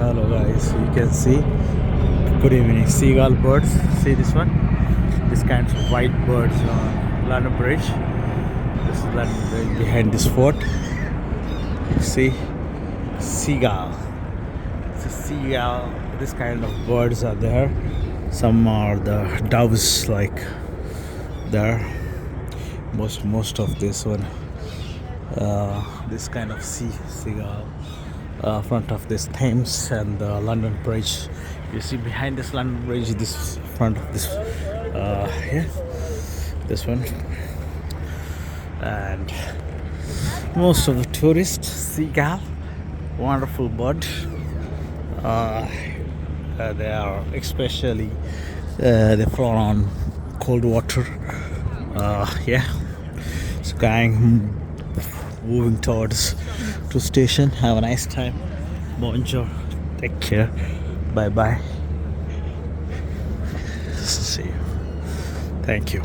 Hello guys, you can see. Good evening, seagull birds. See this one? These kinds of white birds on London Bridge. This is London Bridge behind this fort. See, seagull. It's a seagull. This kind of birds are there. Some are the doves, like there. Most of this one. This kind of seagull. Front of this Thames and the London Bridge. You see behind this London Bridge, this front of this, this one, and most of the tourists, seagull, wonderful bird. They are especially they float on cold water. It's going moving towards to station. Have a nice time. Bonjour. Take care. Bye bye. See you. Thank you.